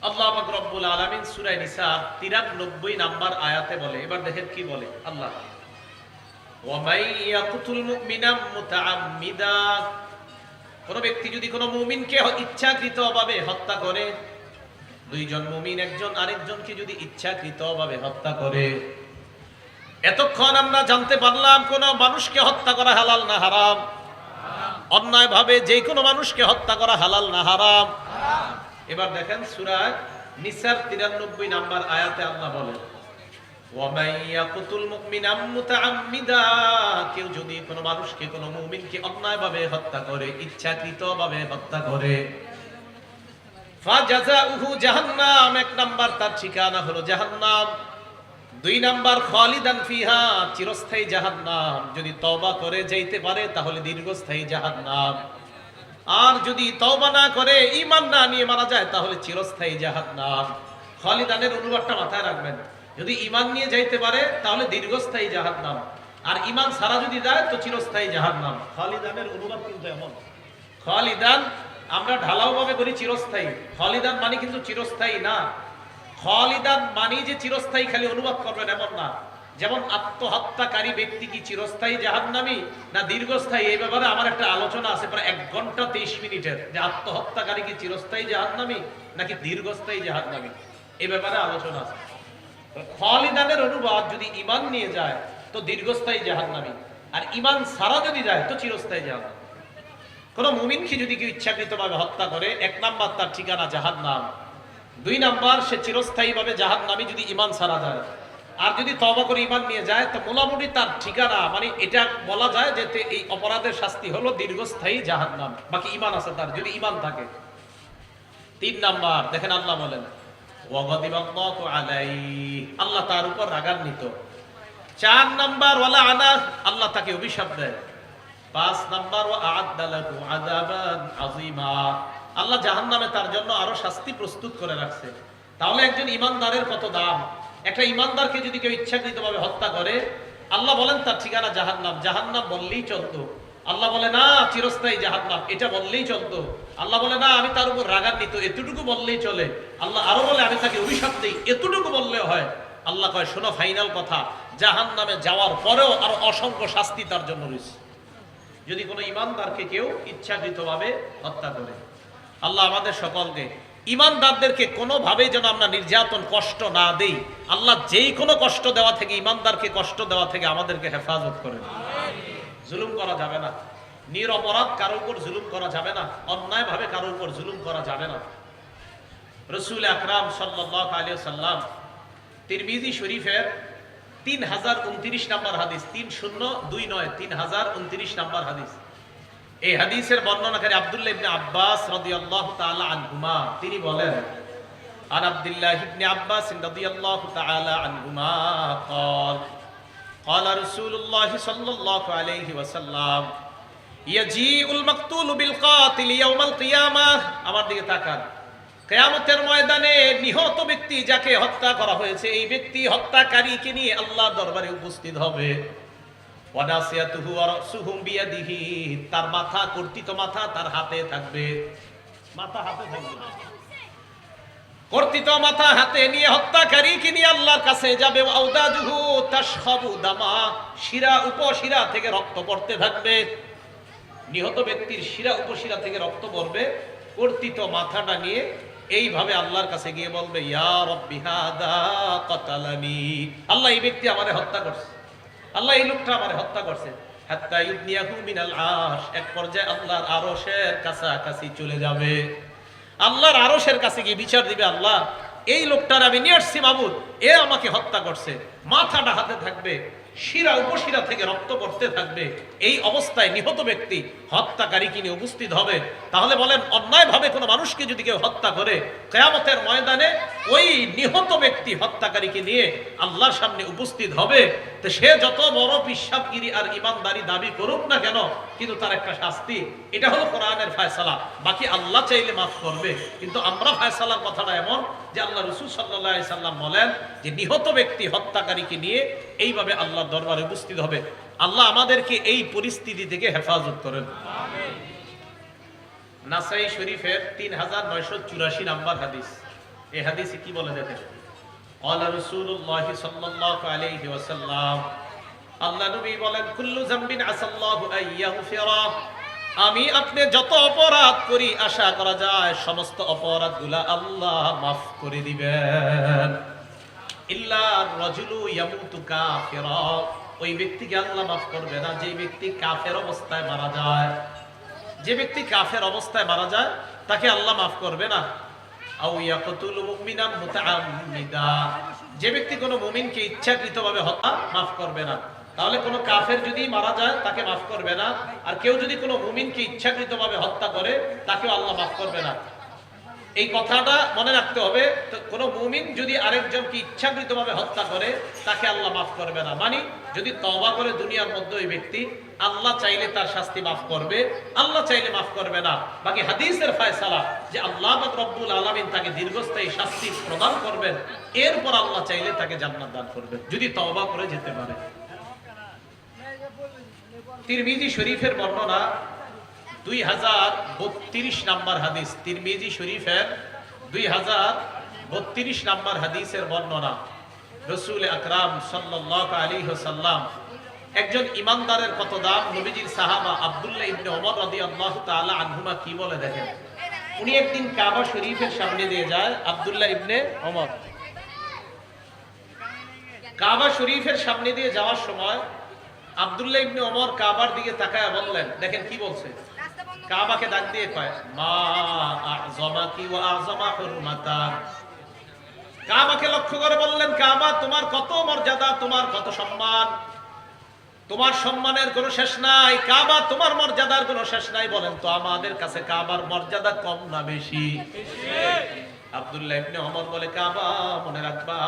আল্লাহ পাক রব্বুল আলামিন সূরা নিসা 93 নাম্বার আয়াতে বলে, এবার দেখেন কি বলে আল্লাহ, ওয়া মাই ইয়াকতুল মুমিনা মুতাআম্মিদা, কোন ব্যক্তি যদি কোন মুমিনকে ইচ্ছাকৃতভাবে হত্যা করে, দুইজন মুমিন একজন আরেকজনকে যদি ইচ্ছাকৃতভাবে হত্যা করে। এতক্ষণ আমরা জানতে পারলাম কোন মানুষকে হত্যা করা হালাল না হারাম, অন্যায় ভাবে যে কোনো মানুষকে হত্যা করা হালাল না হারাম। এবার দেখেন সূরা নিসার 93 নাম্বার আয়াতে আল্লাহ বলেন, ওয়া মান ইয়াকতুল মুমিনা মুতাআম্মিদা, কেউ যদি কোনো মানুষকে কোনো মুমিনকে অন্যায়ভাবে হত্যা করে, ইচ্ছাকৃতভাবে হত্যা করে, ফাজাযাউহু জাহান্নাম, এক নাম্বার তার ঠিকানা হলো জাহান্নাম, দুই নাম্বার খালিদান ফিহা, চিরস্থায়ী জাহান্নাম। যদি তওবা করে যাইতে পারে তাহলে দীর্ঘস্থায়ী জাহান্নাম, আর যদি তওবা না করে ঈমান না নিয়ে মারা যায় তাহলে চিরস্থায়ী জাহান্নাম। খালিদানের অনুবাদটা মাথায় রাখবেন, যদি ঈমান নিয়ে যাইতে পারে তাহলে দীর্ঘস্থায়ী জাহান্নাম, আর ঈমান ছাড়া যদি যায় তো চিরস্থায়ী জাহান্নাম। খালিদানের অনুবাদ কিন্তু এমন, খালিদান আমরা ঢালাও ভাবে করি চিরস্থায়ী, খালিদান মানে কিন্তু চিরস্থায়ী না। খালিদান মানে যে চিরস্থায়ী খালি অনুবাদ করবেন এমন না। যেমন আত্মহত্যাকারী ব্যক্তি কি চিরস্থায়ী জাহান্নামী না দীর্ঘস্থায়ী, এই ব্যাপারে আমার একটা আলোচনা আছে প্রায় 1 ঘন্টা 23 মিনিটের, যে আত্মহত্যাকারী কি চিরস্থায়ী জাহান্নামী নাকি দীর্ঘস্থায়ী জাহান্নামী, এই ব্যাপারে আলোচনা আছে। খালিদানের অনুবাদ যদি ঈমান নিয়ে যায় তো দীর্ঘস্থায়ী জাহান্নামী, আর ঈমান ছাড়া যদি যায় তো চিরস্থায়ী জাহান্নাম। কোন মুমিনকে যদি কেউ ইচ্ছাকৃতভাবে হত্যা করে, 1 নাম্বার তার ঠিকানা জাহান্নাম, 2 নাম্বার সে চিরস্থায়ীভাবে জাহান্নামী যদি ঈমান ছাড়া যায়। আর যদি তওবা করে ঈমান নিয়ে যায় তো মোটামুটি তার ঠিকানা, মানে এটা বলা যায় যে এই অপরাধের শাস্তি হলো দীর্ঘস্থায়ী জাহান্নাম, বাকি ঈমান আছে তার, যদি ঈমান থাকে। 3 নাম্বার দেখেন আল্লাহ বলেন, ওয়া গাদিবাল্লাহু আলাইহি, আল্লাহ তার উপর রাগান্বিত। 4 নাম্বার ওয়ালা আনা, আল্লাহ তাকে অভিশাপ দেয়। 5 নাম্বার ওয়া আ'আদ্দা লাহু আযাবান আযীমা, আল্লাহ জাহান্নামে তার জন্য আরো শাস্তি প্রস্তুত করে রাখছে। তাহলে একজন ঈমানদারের কত দাম। একটা ঈমানদারকে যদি কেউ ইচ্ছাকৃতভাবে হত্যা করে, আল্লাহ বলেন তার ঠিকানা জাহান্নাম, জাহান্নাম বললেই চলতো। আল্লাহ বলে না চিরস্থায়ী জাহান্নাম, এটা বললেই চলতো। আল্লাহ বলে না আমি তার উপর রাগান্বিত, এতটুকু বললেই চলে। আল্লাহ আরো বলে আমি তাকে অভিশাপ দেই, এতটুকু বললেও হয়। আল্লাহ কয় শোনো ফাইনাল কথা, জাহান্নামে যাওয়ার পরেও আরো অসংখ্য শাস্তি তার জন্য রয়েছে যদি কোনো ঈমানদারকে কেউ ইচ্ছাকৃতভাবে হত্যা করে। আল্লাহ আমাদের সকলকে ঈমানদারদেরকে কোনোভাবেই যেন আমরা নির্যাতন কষ্ট না দেই। আল্লাহ যেই কোনো কষ্ট দেওয়া থেকে, ঈমানদারকে কষ্ট দেওয়া থেকে আমাদেরকে হেফাজত করেন। জুলুম করা যাবে না, নিরপরাধ কারোর উপর জুলুম করা যাবে না, অন্যায়ভাবে কারোর উপর জুলুম করা যাবে না। রাসূল আকরাম সাল্লাল্লাহু আলাইহি ওয়াসাল্লাম তিরমিজি শরীফের 3029 নাম্বার হাদিস, 3029 3029 নাম্বার হাদিস, এই হাদিসের বর্ণনাকারী আব্দুল্লাহ ইবনে আব্বাস রাদিয়াল্লাহু তাআলা আনহুমা, তিনি বলেন, আন আব্দুল্লাহ ইবনে আব্বাস রাদিয়াল্লাহু তাআলা আনহুমা قال قال رسول الله صلى الله عليه وسلم يجيء المقتول بالقاتل يوم القيامه, আমার দিকে তাকান, কিয়ামতের ময়দানে নিহত ব্যক্তি যাকে হত্যা করা হয়েছে, এই ব্যক্তি হত্যাকারীকে নিয়ে আল্লাহর দরবারে উপস্থিত হবে। ওয়ানাসিয়াতুহু ওয়া রাসুহু বিয়াদিহি, তার মাথা, কর্তৃত মাথা তার হাতে থাকবে, মাথা হাতে থাকবে, কর্তৃত মাথা হাতে নিয়ে হত্যাকারীকে নিয়ে আল্লাহর কাছে যাবে। আউদাজুহু তাশখাবু দামা, শিরা উপশিরা থেকে রক্ত পড়তে থাকবে। নিহত ব্যক্তির শিরা উপশিরা থেকে রক্ত পড়বে, কর্তৃত মাথাটা নিয়ে এইভাবে আল্লাহর কাছে গিয়ে বলবে, ইয়া রাব্বি হাদা কাতালানি, আল্লাহ এই ব্যক্তি আমারে হত্যা করছে, আল্লাহ এই লোকটা আমারে হত্যা করছে। হাত্তা ইউদনিয়াহু মিনাল আরশ, এক পর্যায়ে আল্লাহর আরশের কাছাকাছি চলে যাবে। আল্লাহর আরশের কাছে গিয়ে বিচার দিবে, আল্লাহ এই লোকটার আমি নিয়ে আসছি মাবুদ, এ আমাকে হত্যা করছে, মাথাটা হাতে থাকবে, শিরা উপশিরা থেকে রক্ত পড়তে থাকবে। এই অবস্থায় নিহত ব্যক্তি হত্যাকারীকে নিয়ে উপস্থিত হবে। তাহলে বলেন অন্যায়ভাবে কোনো মানুষকে যদি কেউ হত্যা করে, কিয়ামতের ময়দানে ওই নিহত ব্যক্তি হত্যাকারীকে নিয়ে আল্লাহর সামনে উপস্থিত হবে। তো সে যত বড় পিশাবগিরি আর ঈমানদারি দাবি করুক না কেন, কিন্তু তার একটা শাস্তি, এটা হলো কোরআনের ফয়সালা। বাকি আল্লাহ চাইলে মাফ করবে, কিন্তু আমরা ফয়সালার কথাটা এমন যে আল্লাহ রাসূল সাল্লাল্লাহু আলাইহি সাল্লাম বলেন যে নিহত ব্যক্তি হত্যাকারীকে নিয়ে এইভাবে আল্লাহর দরবারে উপস্থিত হবে। আল্লাহ আমাদেরকে এই পরিস্থিতি থেকে হেফাজত করেন, আমিন। নাসাই শরীফের 3984 নাম্বার হাদিস, এই হাদিসে কি বলে দেখেন, ক্বালা রাসূলুল্লাহ সাল্লাল্লাহু আলাইহি ওয়াসাল্লাম, আল্লাহ নবী বলেন, কুল্লু যামবিন আসাল্লাহু আইয়াগফিরা, আমি আপনি যত অপরাধ করি আশা করা যায় সমস্ত অপরাধগুলা আল্লাহ মাফ করে দিবেন, ইল্লা রাজুলু ইয়ামুতু কাফিরা, ওই ব্যক্তিকে আল্লাহ মাফ করবে না যে ব্যক্তি কাফের অবস্থায় মারা যায়। যে ব্যক্তি কাফের অবস্থায় মারা যায় তাকে আল্লাহ মাফ করবে না। আও ইয়াকতুলু মুমিনান মুতাআম্মিদা, যে ব্যক্তি কোনো মুমিনকে ইচ্ছাকৃতভাবে হত্যা মাফ করবে না। তাহলে কোনো কাফের যদি মারা যায় তাকে মাফ করবে না, আর কেউ যদি কোনো মুমিনকে ইচ্ছাকৃতভাবে হত্যা করে তাকেও আল্লাহ মাফ করবে না। এই কথাটা মনে রাখতে হবে। তো কোনো মুমিন যদি আরেকজনকে ইচ্ছাকৃতভাবে হত্যা করে তাকে আল্লাহ মাফ করবে না, মানে যদি তওবা করে দুনিয়ার মধ্যে ওই ব্যক্তি, আল্লাহ চাইলে তার শাস্তি মাফ করবে, আল্লাহ চাইলে মাফ করবে না। বাকি হাদিসের ফয়সালা যে আল্লাহ পাক রব্বুল আলামিন তাকে দীর্ঘস্থায়ী শাস্তি প্রদান করবেন, এরপর আল্লাহ চাইলে তাকে জান্নাত দান করবেন যদি তওবা করে যেতে পারে। তিরমিজি শরীফের বর্ণনা 2032 নাম্বার হাদিস, তিরমিজি শরীফের 2032 নাম্বার হাদিসের বর্ণনা। রাসূল আকরাম সাল্লাল্লাহু আলাইহি ওয়াসাল্লাম, একজন ইমানদারের কত দাম, নবীজির সাহাবা আব্দুল্লাহ ইবনে ওমর রাদিয়াল্লাহু তাআলা আনহুমা কি বলে দেখেন। উনি একদিন কাবা শরীফের সামনে দিয়ে যায়, আব্দুল্লাহ ইবনে ওমর কাবা শরীফের সামনে দিয়ে যাওয়ার সময় আব্দুল্লাহ ইবনে ওমর কাবার দিকে তাকায় বললেন, দেখেন কি বলছে, কাবাকে ডাক দিয়ে কয়, মা আযমাকি ওয়া আযমা হুরমাতাক, কাবাকে লক্ষ্য করে বললেন, কাবা তোমার কত মর্যাদা, তোমার কত সম্মান, তোমার সম্মানের কোনো শেষ নাই, কাবা তোমার মর্যাদার কোনো শেষ নাই। বলেন তো আমাদের কাছে কাবার মর্যাদা কম না বেশি? আব্দুল্লাহ ইবনে ওমর বলে, কাবা মনে রাখবা,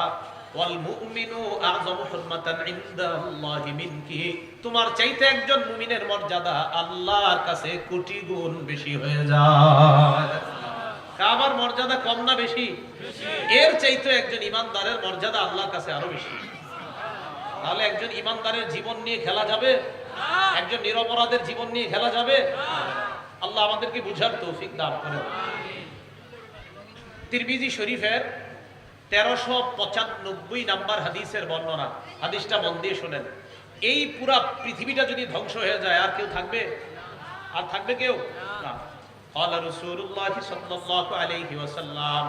ওয়াল মুমিনু আযমু হুরমাতান ইনদাল্লাহি মিনকি, তোমার চাইতে একজন মুমিনের মর্যাদা আল্লাহর কাছে কোটি গুণ বেশি হয়ে যায়। কাবার মর্যাদা কম না বেশি? এর চাইতে একজন ইমানদারের মর্যাদা আল্লাহর কাছে আরো বেশি। তাহলে একজন ইমানদারের জীবন নিয়ে খেলা যাবে? একজন নিরপরাধের জীবন নিয়ে খেলা যাবে? আল্লাহ আমাদেরকে বুঝার তৌফিক দান করেন। তিরমিজি শরীফের 1395 নাম্বার হাদিসের বর্ণনা, হাদিসটা মন দিয়ে শুনেন। এই পুরা পৃথিবীটা যদি ধ্বংস হয়ে যায় আর কেউ থাকবে? আর থাকবে কেউ না। ক্বালা রাসূলুল্লাহ সাল্লাল্লাহু আলাইহি ওয়াসাল্লাম,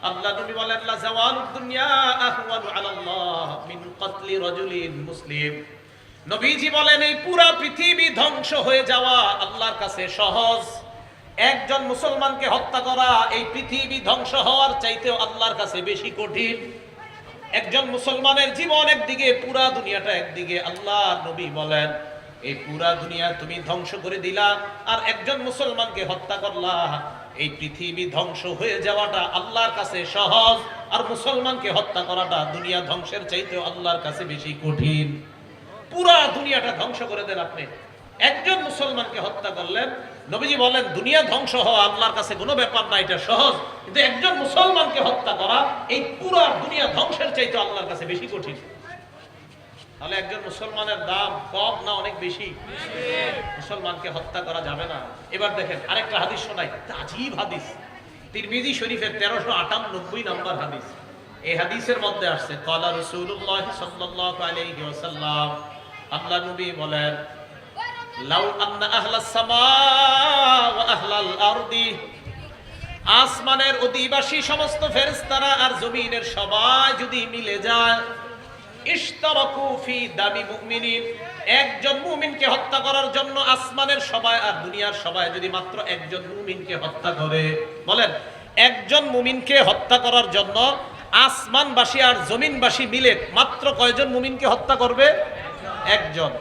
আল্লাহ নবী বলেন, লা যাওয়ালুদ দুনিয়া আহওয়ানু আলাল্লাহ মিন কতলি রাজুলিন মুসলিম, নবীজি বলেন এই পুরা পৃথিবী ধ্বংস হয়ে যাওয়া আল্লাহর কাছে সহজ, একজন মুসলমানকে হত্যা করা এই পৃথিবী ধ্বংস হওয়ার চাইতেও আল্লাহর কাছে বেশি কঠিন। একজন মুসলমানের জীবন একদিকে, পুরা দুনিয়াটা একদিকে। আল্লাহ নবী বলেন এই পুরা দুনিয়া তুমি ধ্বংস করে দিলা আর একজন মুসলমানকে হত্যা করলা, এই পৃথিবী ধ্বংস হয়ে যাওয়াটা আল্লাহর কাছে সহজ, আর মুসলমানকে হত্যা করাটা দুনিয়া ধ্বংসের চাইতেও আল্লাহর কাছে বেশি কঠিন। পুরা দুনিয়াটা ধ্বংস করে দেন আপনি, একজন মুসলমানকে হত্যা করলেন, নবীজি বলেন দুনিয়া ধ্বংস হওয়া আল্লাহর কাছে কোনো ব্যাপার না, এটা সহজ। কিন্তু একজন মুসলমানকে হত্যা করা এই পুরা দুনিয়া ধ্বংসের চাইতে আল্লাহর কাছে বেশি কঠিন। তাহলে একজন মুসলমানের দাম কম না অনেক বেশি? মুসলমানকে হত্যা করা যাবে না। এবার দেখেন আরেকটা হাদিস শোনাই, আজীব হাদিস, তিরমিজি শরীফের 1398 নাম্বার হাদিস। এই হাদিসের মধ্যে আসছে, ক্বালা রাসূলুল্লাহ সাল্লাল্লাহু আলাইহি ওয়াসাল্লাম, আল্লাহ নবী বলেন, লাউ আন্না আহলাস সামা ওয়া আহলাল আরদি, আসমানের অধিবাসী সমস্ত ফেরেশতারা আর জমিনের সবাই যদি মিলে যায়, ইশতারাকু ফি দামি মুমিনিন, একজন মুমিনকে হত্যা করার জন্য আসমানের সবাই আর দুনিয়ার সবাই যদি মাত্র একজন মুমিনকে হত্যা করে, বলেন একজন মুমিনকে হত্যা করার জন্য আসমানবাসী আর জমিনবাসী মিলে মাত্র কয়জন মুমিনকে হত্যা করবে? একজন।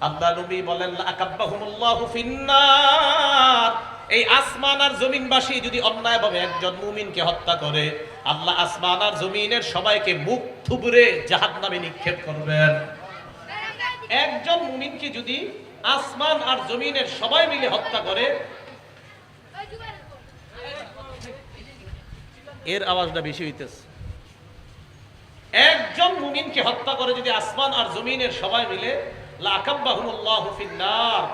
আল্লাহ নবী বলেন, লাকাব্বাহুমুল্লাহু ফিন্নার, এই আসমান আর জমিনবাসী যদি অন্যায়ভাবে একজন মুমিনকে হত্যা করে, আল্লাহ আসমান আর জমিনের সবাইকে মুখ থুবড়ে জাহান্নামে নিক্ষেপ করবেন। একজন মুমিনকে যদি আসমান আর জমিনের সবাই মিলে হত্যা করে, এর আওয়াজটা বেশি হইতেছে, একজন মুমিনকে হত্যা করে যদি আসমান আর জমিনের সবাই মিলে, লাকাব্বাহুমুল্লাহু ফিন্নার,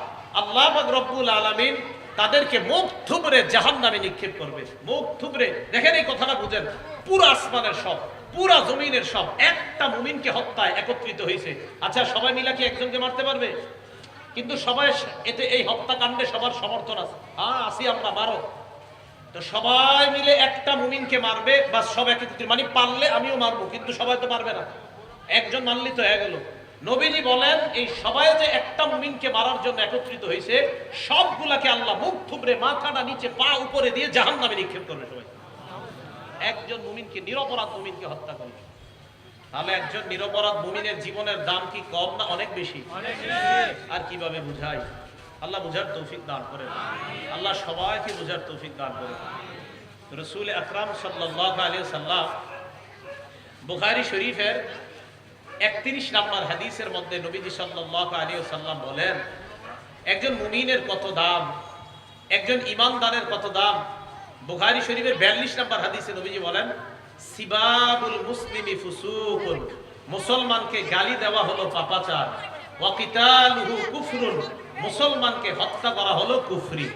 আল্লাহ পাক রব্বুল আলামিন তাদেরকে মুখ থুবড়ে জাহান্নামে নিক্ষেপ করবে। মুখ থুবড়ে, দেখেন এই কথাটা বুঝেন, পুরো আসমানের সব, পুরা জমিনের সব একটা মুমিনকে হত্যায় একত্রিত হয়েছে। আচ্ছা, সবাই মিলে কি একজনকে মারতে পারবে? কিন্তু সবাই এতে, এই হত্যাকাণ্ডে সবার সমর্থন আছে। হ্যাঁ, আসি আমরা, মারো। তো সবাই মিলে একটা মুমিনকে মারবে, বা সব একত্রিত, মানে পারলে আমিও মারবো, কিন্তু সবাই তো পারবে না। একজন মানলি তো হয়ে গেল। নবীজি বলেন, এই সবাই যে একটা মুমিনকে মারার জন্য একত্রিত হয়েছে, সবগুলাকে আল্লাহ মুখ থুবড়ে মাথাটা নিচে পা উপরে দিয়ে জাহান্নামে নিক্ষেপ করবে সবাই। একজন মুমিনকে, নিরপরাধ মুমিনকে হত্যা করবে। তাহলে একজন নিরপরাধ মুমিনের জীবনের দাম কি কম না অনেক বেশি? আর কিভাবে বুঝাই? আল্লাহ বুঝার তৌফিক দান করেন। আল্লাহ সবাইকে বুঝার তৌফিক দান করেন। রাসূল আকরাম সাল্লাল্লাহু আলাইহি ওয়াসাল্লাম বুখারী শরীফের 31 নম্বর হাদিসের মধ্যে নবীজি সাল্লাল্লাহু আলাইহি ওয়াসাল্লাম বলেন, একজন মুমিনের কত দাম, একজন ঈমানদারের কত দাম। বুখারী শরীফের 42 নম্বর হাদিসে নবীজি বলেন, সিবাবুল মুসলিমি ফুসুকুন, মুসলমানকে গালি দেওয়া হলো পাপাচার, ওয়া কিতালুহু কুফরুন, মুসলমানকে হত্যা করা হলো কুফরি।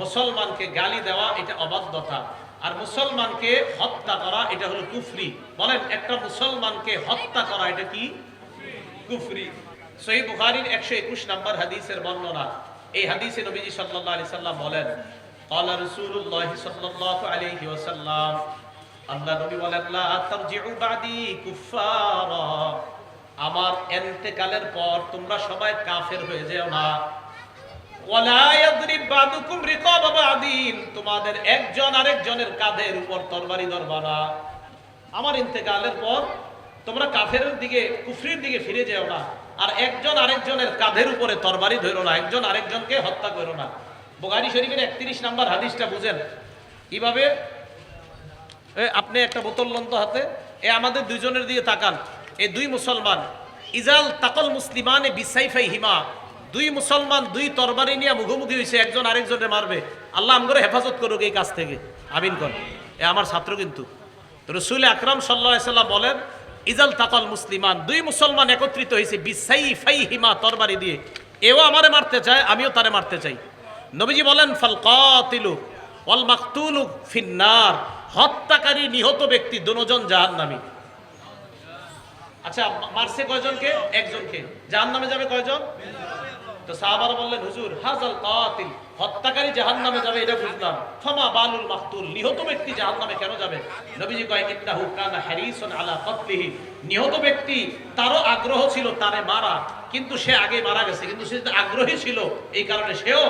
মুসলমানকে গালি দেওয়া এটা অবাধ্যতা, আর মুসলমানকে হত্যা করা এটা হলো কুফরি। বলেন, একটা মুসলমানকে হত্যা করা এটা কি? কুফরি। সহিহ বুখারীর 121 নম্বর হাদিসের বর্ণনা। এই হাদিসে নবীজি সাল্লাল্লাহু আলাইহি সাল্লাম বলেন, ক্বালা রাসূলুল্লাহ সাল্লাল্লাহু আলাইহি ওয়াসাল্লাম, আল্লাহ নবী বলেন, লা তারজিউ বাদি কুফারা, আমার ইন্তেকালের পর তোমরা সবাই কাফের হয়ে যেও না। ওয়ালা ইয়াদরিব বাদুকুম রিকাবা বাদিন, তোমাদের একজন আরেকজনের কাঁধের উপর তরবারি ধরবা না। আমার ইন্তেকালের পর তোমরা কাফেরের দিকে, কুফরির দিকে ফিরে যেও না, আর একজন আরেকজনের কাঁধের উপরে তরবারি ধরো না, একজন আরেকজনকে হত্যা করো না। বুখারী শরীফের 31 নম্বর হাদিসটা বুঝেন কিভাবে? আপনি একটা বোতল লন তো হাতে, আমাদের দুইজনের দিকে তাকান। এই দুই মুসলমান, ইজাল তাকল মুসলিমানে বিসাইফাইহিমা, দুই মুসলমান দুই তরবারি নিয়ে মুখোমুখি হয়েছে, একজন আরেকজনের মারবে। আল্লাহ আমগরে হেফাজত করুক এই কাজ থেকে, আমিন কর। আমার ছাত্র কিন্তু। রাসূল আকরাম সাল্লাল্লাহু আলাইহি সাল্লাম বলেন, ইজাল তাকল মুসলিমান, দুই মুসলমান একত্রিত হয়েছে বিসাইফাইহিমা, তরবারি দিয়ে। এও আমারে মারতে চায়, আমিও তারে মারতে চাই। নবীজি বলেন, ফাল কাতিলু ওয়াল মাকতুলু ফিন্নার, হত্যাকারী নিহত ব্যক্তি দুজন জাহান্নামী। আচ্ছা, মারছে কয়জনকে? একজনকে। জাহান্নামে যাবে কয়জন? তো সাহাবারা বললেন, হুজুর হাজাল কাতিল, হত্যাকারী জাহান্নামে যাবে এটা বুঝলাম, ফামা বালুল মাকতুল, নিহত ব্যক্তি জাহান্নামে কেন যাবে? নবীজি কয়, ইন্নাহু কানা হারিসুন আলা কতলিহি, নিহত ব্যক্তি তারও আগ্রহ ছিল তারে মারা, কিন্তু সে আগে মারা গেছে, কিন্তু সে আগ্রহী ছিল, এই কারণে সেও,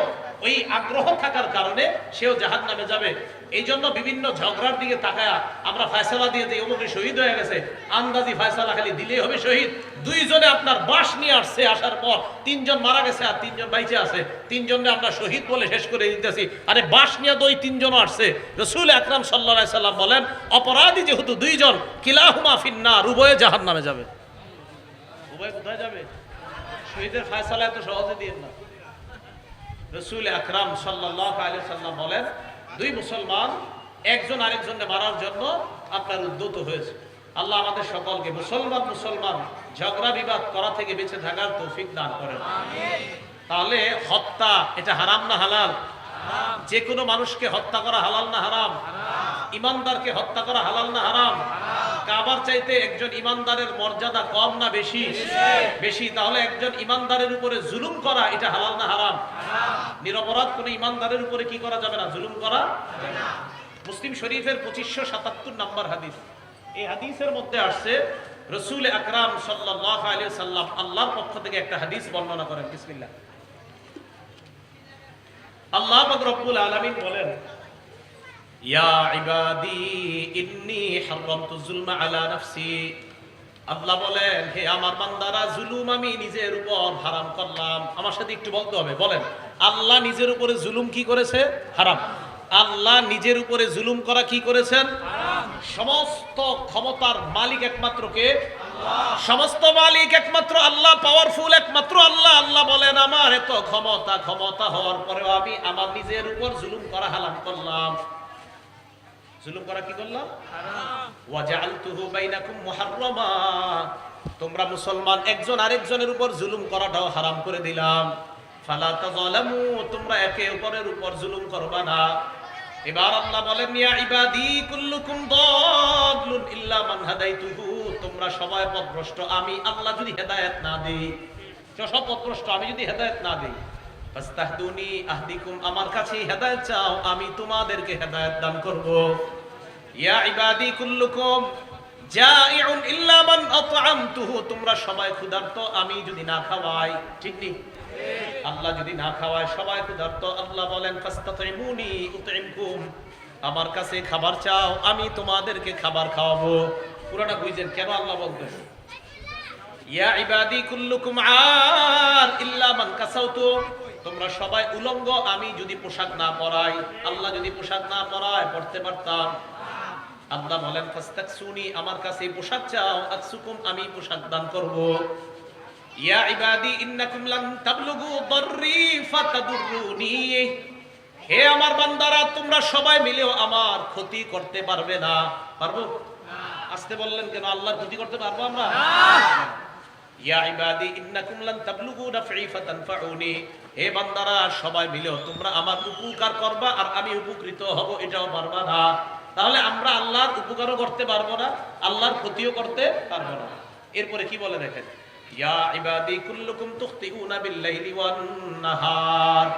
ওই আগ্রহ থাকার কারণে সেও জাহান্নামে যাবে। এই জন্য বিভিন্ন ঝগড়ার দিকে তাকায়া আমরা ফয়সালা দিয়ে দিই, অমুক শহীদ হয়ে গেছে, আন্দাজি ফয়সালা খালি দিলেই হবে শহীদ। দুইজনে আপনার বাঁশ নিয়ে আসছে, আসার পর তিনজন মারা গেছে আর তিনজন বাইচে আছে, তিনজনে আমরা শহীদ বলে শেষ করে দিতেছি। আরে বাঁশ নিয়ে তো ওই তিনজনও আসছে। রাসূল আকরাম সাল্লাল্লাহু আলাইহি সাল্লাম বলেন, অপরাধী যেহেতু দুইজন, কিলাহুমা ফিন্নার, উভয়ে জাহান্নামে যাবে। উভয় কোথায় যাবে? শহীদের ফয়সালা এত সহজে দিয়ে না। রাসূল আকরাম সাল্লাল্লাহু আলাইহি সাল্লাম বলেন, দুই মুসলমান একজন আরেকজনকে মারার জন্য আপনার উদ্যত হয়েছে। আল্লাহ আমাদের সকলকে মুসলমান ঝগড়া বিবাদ করা থেকে বেঁচে থাকার তৌফিক দান করেন। তাহলে হত্যা এটা হারাম না হালাল? যে কোনো মানুষকে হত্যা করা হালাল না হারাম? ইমানদারকে হত্যা করা হালাল না হারাম? কাবার চাইতে একজন ইমানদারের মর্যাদা কম না বেশি? বেশি। তাহলে একজন ইমানদারের উপরে জুলুম করা এটা হালাল না হারাম? নিরপরাধ কোন ইমানদারের উপরে কি করা যাবে না? জুলুম করা যাবে না। মুসলিম শরীফের 2577 নম্বর হাদিস। এই হাদিসের মধ্যে আসছে, রাসূল আকরাম সাল্লাল্লাহু আলাইহি ওয়াসাল্লাম আল্লাহর পক্ষ থেকে একটা হাদিস বর্ণনা করেন। বিসমিল্লাহ। আল্লাহ পাক রব্বুল আলামিন বলেন, ইয়া ইবাদি ইন্নী হারামতু যুলমা আলা নাফসি, আল্লাহ বলেন, হে আমার বান্দারা, জুলুম আমি নিজের উপর হারাম করলাম। আমার সাথে একটু বলতে হবে, বলেন, আল্লাহ নিজের উপরে জুলুম কি করেছে? হারাম। আল্লাহ নিজের উপরে জুলুম করা কি করেছেন? হারাম। সমস্ত ক্ষমতার মালিক একমাত্র কে? আল্লাহ। সমস্ত মালিক একমাত্র আল্লাহ, পাওয়ারফুল একমাত্র আল্লাহ। আল্লাহ বলেন, আমার এত ক্ষমতা হওয়ার পরেও আমি আমার নিজের উপর জুলুম করা হারাম করলাম। জুলুম করা কি করলাম? হারাম। ওয়াজআলতুহু বাইনাকুম মুহাররামা, তোমরা মুসলমান একজন আরেকজনের উপর জুলুম করাটাও হারাম করে দিলাম। ফালা তাযালামু, তোমরা একে অপরের উপর জুলুম করবা না। এবার আল্লাহ বলেন ইয়া ইবাদি কুল্লুকুম দাল্লুন ইল্লা মান হাদাইতুহু, তোমরা সবাই পথভ্রষ্ট, আমি আল্লাহ যদি হেদায়েত না দেই, সব পথভ্রষ্ট, আমি যদি হেদায়েত না দেই। ফাস্তাহদুনি আহদিকুম, আমার কাছে হেদায়েত চাও, আমি তোমাদেরকে হেদায়েত দান করব। ইয়া ইবাদি কুল্লুকুম জাইউন ইল্লা মান আত'আমতুহু, তোমরা সবাই ক্ষুধার্ত, আমি যদি না খাওয়াই, ঠিক নেই, আল্লাহ যদি না খাওয়ায় সবাই ক্ষুধার্ত, আল্লাহ বলেন ফাস্তাতিমুনি উতইমকুম, আমার কাছে খাবার চাও, আমি তোমাদেরকে খাবার খাওয়াবো। পুরোটা বুঝেন কেন আল্লাহ বলতেন ইয়া ইবাদি কুল্লুকুম আর ইল্লা মান কাসাউতু, তোমরা সবাই উলঙ্গ, আমি যদি পোশাক না পরাই, আল্লাহ যদি পোশাক না পরায় পড়তে পারতাম। আল্লাহ বলেন ফাস্তাকসুনি, আমার কাছে পোশাক চাও, আকসুকুম, আমি পোশাক দান করব। ইয়া ইবাদি ইন্নাকুম লান তাবলুগু দাররি ফাতাদুররুনি, হে আমার বান্দারা, তোমরা সবাই মিলেও আমার ক্ষতি করতে পারবে না। পারবো? আসতে বললেন কেন? আল্লাহর ক্ষতি করতে পারবো আমরা? ইয়া ইবাদি ইন্নাকুম লান তাবলুগু নাফঈ ফাতানফাউনি, হে বান্দারা, সবাই মিলেও তোমরা আমার উপকার করবা আর আমি উপকৃত হব, এটাও পারবা না। তাহলে আমরা আল্লাহর উপকারও করতে পারবো না, আল্লাহর ক্ষতিও করতে পারবো না। এরপরে কি বলে দেখেন, ইয়া ইবাদি কুল্লুকুম তুখতিউনা বিল-লাইলি ওয়ান-নাহার,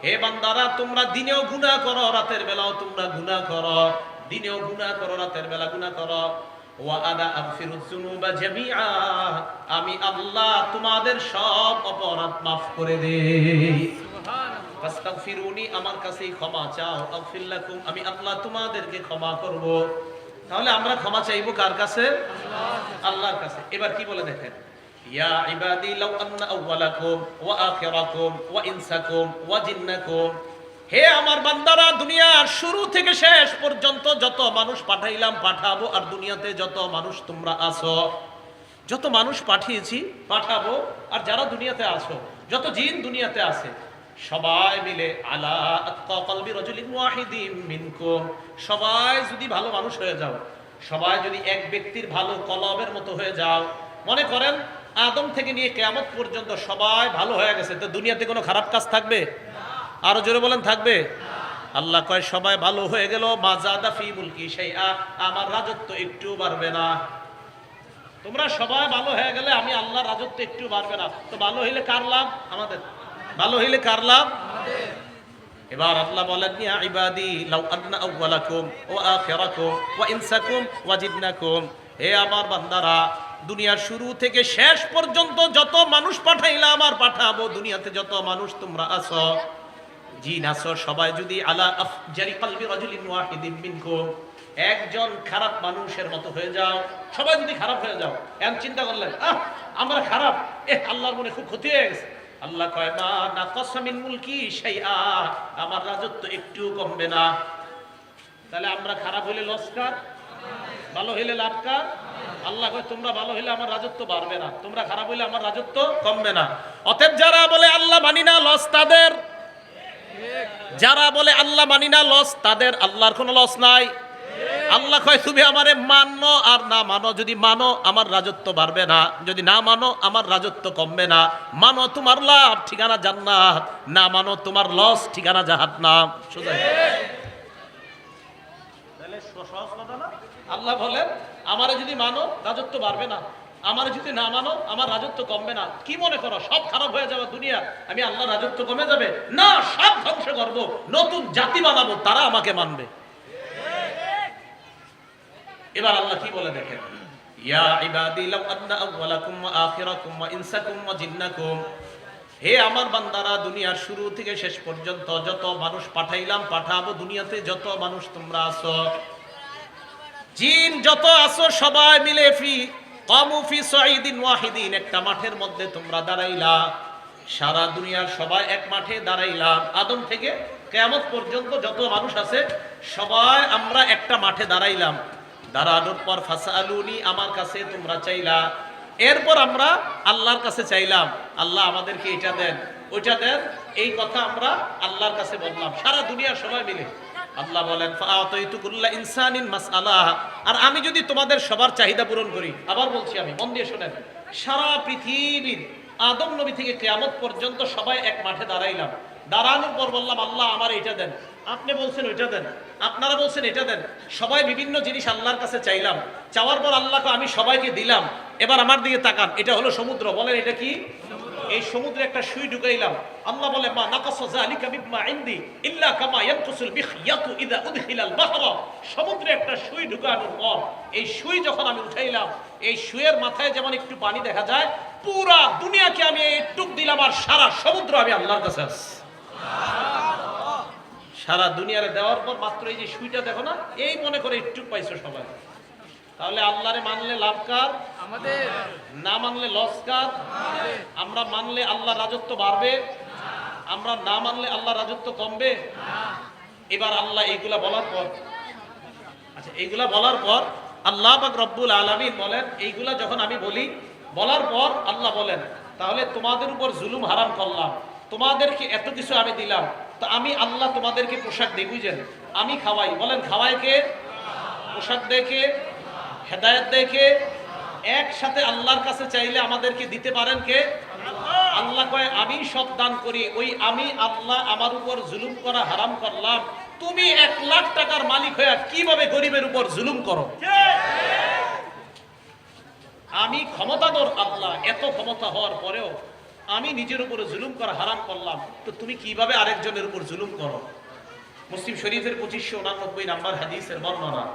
হে বান্দারা, তোমরা দিনেও গুনাহ করো, রাতের বেলাও তোমরা গুনাহ করো, দিনেও গুনাহ করো, রাতের বেলা গুনাহ করো। ওয়া আনা আগফিরুয যুনুবা জামিআ, আমি আল্লাহ তোমাদের সব অপরাধ maaf করে দেই। সুবহানাল্লাহ। ফাস্তাগফিরুনি, আমার কাছেই ক্ষমা চাও, আগফির লাকুম, আমি আল্লাহ তোমাদেরকে ক্ষমা করব। তাহলে আমরা ক্ষমা চাইবো কার কাছে? আল্লাহর কাছে। এবার কি বলে দেখেন, ইয়া ইবাদি লাউ আন্না আউওয়ালাকুম ওয়া আখিরাকুম ওয়া ইনসাকুম ওয়া জিন্নাকুম, হে আমার বান্দারা, দুনিয়ার শুরু থেকে শেষ পর্যন্ত যত মানুষ পাঠাইলাম, পাঠাবো, আর দুনিয়াতে যত মানুষ তোমরা আছো, যত মানুষ পাঠিয়েছি, পাঠাবো, আর যারা দুনিয়াতে আছো, যত জিন দুনিয়াতে আছে, সবাই মিলে আলা আত্তা কলবি রাজুলিন ওয়াহিদিন মিনকুম, সবাই যদি ভালো মানুষ হয়ে যাও, সবাই যদি এক ব্যক্তির ভালো কলবের মতো হয়ে যাও, মনে করেন আদম থেকে নিয়ে কিয়ামত পর্যন্ত সবাই ভালো হয়ে গেছে, তো দুনিয়াতে কোনো খারাপ কাজ থাকবে? আরো জোরে বলেন, থাকবে? আল্লাহ কয় সবাই ভালো হয়ে গেল, মাজাদা ফি মুলকি শাইআ, আমার রাজত্ব একটু বাড়বে না। তোমরা সবাই ভালো হয়ে গেলে আমি আল্লাহর রাজত্ব একটু বাড়বে না। তো ভালো হইলে কার লাভ? আমাদের। ভালো হইলে কার লাভ? আমাদের। এবার আল্লাহ বলেন ইয়া ইবাদি লাউ আন্না আউওয়ালাকুম ওয়া আখিরাকুম ওয়া ইনসাকুম ওয়া জিন্নাকুম, হে আমার বান্দারা, দুনিয়ার শুরু থেকে শেষ পর্যন্ত যত মানুষ পাঠাইলাম আর পাঠাবো, দুনিয়াতে যত মানুষ তোমরা আছো, জিন আছো, সবাই যদি আলা আফজারি কলবি রাজুলিন ওয়াহিদিন মিনকুম, একজন খারাপ মানুষের মতো হয়ে যাও, সবাই যদি খারাপ হয়ে যাও, এমন চিন্তা করলেন আমরা খারাপ, আল্লাহর মনে খুব ক্ষতি হয়ে গেছে, আল্লাহ কয় মা নাকাসা মিন মুলকি শাইআ, আমার রাজত্ব একটু কমবে না। তাহলে আমরা খারাপ হইলে লস কার? ভালো হইলে লাভ কার? আল্লাহ কয় তোমরা ভালো হইলে আমার রাজত্ব বাড়বে না, তোমরা খারাপ হইলে আমার রাজত্ব কমবে না। অতএব যারা বলে আল্লাহ মানি না, লস তাদের। যারা বলে আল্লাহ মানি না, লস তাদের, আল্লাহর কোনো লস নাই। আল্লাহ কয় তুমি আমারে মানো আর না মানো, যদি মানো আমার রাজত্ব বাড়বে না, যদি না মানো আমার রাজত্ব কমবে না। মানো তোমার লাভ, ঠিকানা জান্নাত, না মানো তোমার লস, ঠিকানা জাহান্নাম। সোজা। তাহলে সহজ কথা না? আল্লাহ বলেন আমারে যদি মানো রাজত্ব বাড়বে না, আমারে যদি না মানো আমার রাজত্ব কমবে না। কি মনে করো সব খারাপ হয়ে যাবে দুনিয়া, আমি আল্লাহ রাজত্ব কমে যাবে? না, সব ধ্বংস করবো, নতুন জাতি বানাবো, তারা আমাকে মানবে। এবার আল্লাহ কি বলে দেখেন, ইয়া ইবাদি লাউ আন্না আউওয়ালাকুম ওয়া আখিরাকুম ওয়া ইনসাকুম ওয়া জিন্নাকুম, হে আমার বান্দারা, দুনিয়ার শুরু থেকে শেষ পর্যন্ত যত মানুষ পাঠাইলাম, পাঠাবো, দুনিয়াতে যত মানুষ তোমরা আছো, জিন যত আছো, সবাই মিলে কামু ফি সাইদিন ওয়াহিদিন, একটা মাঠের মধ্যে তোমরা দাঁড়াইলা, সারা দুনিয়ার সবাই এক মাঠে দাঁড়াইলাম, আদম থেকে কিয়ামত পর্যন্ত যত মানুষ আছে সবাই আমরা একটা মাঠে দাঁড়াইলাম। দাঁড়ানোর পর ফাসালুনি, আমার কাছে তোমরা চাইলা, এরপর আমরা আল্লাহর কাছে চাইলাম, আল্লাহ আমাদেরকে এটা দেন, ওইটা দেন, এই কথা আমরা আল্লাহর কাছে বললাম, সারা দুনিয়ার সবাই মিলে। আল্লাহ বলেন ফাআতাইতু কুল্লা ইনসানিন মাসআলাহ, আর আমি যদি তোমাদের সবার চাহিদা পূরণ করি, আবার বলছি আমি, মন দিয়ে শোনেন, সারা পৃথিবীর আদম নবী থেকে কিয়ামত পর্যন্ত সবাই এক মাঠে দাঁড়াইলাম। দাঁড়ানোর পর বললাম, আল্লাহ আমার এটা দেন, আপনি বলছেন ওইটা দেন, আপনারা বলছেন এটা দেন। সবাই বিভিন্ন জিনিস আল্লাহর কাছে চাইলাম। চাওয়ার পর আল্লাহকে আমি সবাইকে দিলাম। এবার আমার দিকে তাকান, এটা হলো সমুদ্র। বলেন এটা কি? এই সমুদ্রে একটা সুই ঢুকাইলাম। আল্লাহ বলে, মা নাকাসা যালিকা মিম্মা ইনদি ইল্লা কামা ইয়ানকুসুল মিখয়াতু ইযা উদখিলাল বাহরা। সমুদ্রে একটা সুই ঢুকানোর পর এই সুই যখন আমি উঠাইলাম, এই সুইয়ের মাথায় যেমন একটু পানি দেখা যায়, পুরা দুনিয়াকে আমি একটু দিলাম, আর সারা সমুদ্র আমি আল্লাহর কাছে আছি। সারা দুনিয়ারে দেওয়ার পর মাত্র এই যে সুইটা দেখো না, এই মনে করে একটু পাইছো সবাই। তাহলে আল্লাহরে মানলে লাভ কার? আমাদের। না মানলে লস কার? আমাদের। আমরা মানলে আল্লাহর রাজত্ব বাড়বে, আমরা না মানলে আল্লাহর রাজত্ব কমবে। এবার আল্লাহ এইগুলা বলার পর, আচ্ছা এইগুলা বলার পর আল্লাহ পাক রব্বুল আলামিন বলেন, এইগুলা যখন আমি বলি, বলার পর আল্লাহ বলেন, তাহলে তোমাদের উপর জুলুম হারাম করলাম, তোমাদেরকে এত কিছু আমি দিলাম, তো আমি আল্লাহ তোমাদেরকে পোশাক দিই, বুঝেন? আমি খাওয়াই। বলেন খাওয়াই কে? পোশাক দেখে, হেদায়েত দেখে। একসাথে আল্লাহর কাছে চাইলে আমাদেরকে দিতে পারেন কে? আল্লাহ কয়, আমি সব দান করি। ওই আমি আল্লাহ আমার উপর জুলুম করা হারাম করলাম, তুমি 1,00,000 টাকার মালিক হয়ে কিভাবে গরিবের উপর জুলুম করো? আমি ক্ষমতাধর আল্লাহ, এত ক্ষমতা হওয়ার পরেও আমি নিজের উপরে জুলুম করা হারাম করলাম, তো তুমি কিভাবে আরেকজনের উপর জুলুম করো? মুসলিম শরীফের 2589 নম্বর হাদিসের বর্ণনা।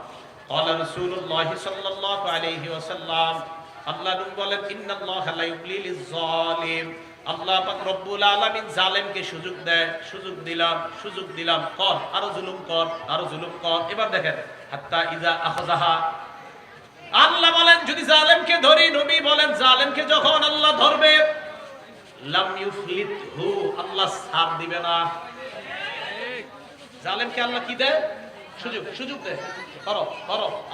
قال رسول الله صلى الله عليه وسلم, আল্লাহ বলেন, ইন্নাল্লাহা লা ইউমলি লিয-যালিম। আল্লাহ পাক রব্বুল আলামিন জালেমকে সুযোগ দেয়, সুযোগ দিলাম, কর, আরো জুলুম কর, আরো জুলুম কর। এবার দেখেন, হাত্তা ইযা আখাযাহা, আল্লাহ বলেন যদি জালেমকে ধরি, নবী বলেন জালেমকে যখন আল্লাহ ধরবে, লাম ইউফলিতহু, আল্লাহ ছাড় দিবে না। জালেমকে আল্লাহ কি দেয়? সুযোগ দেয়, করো,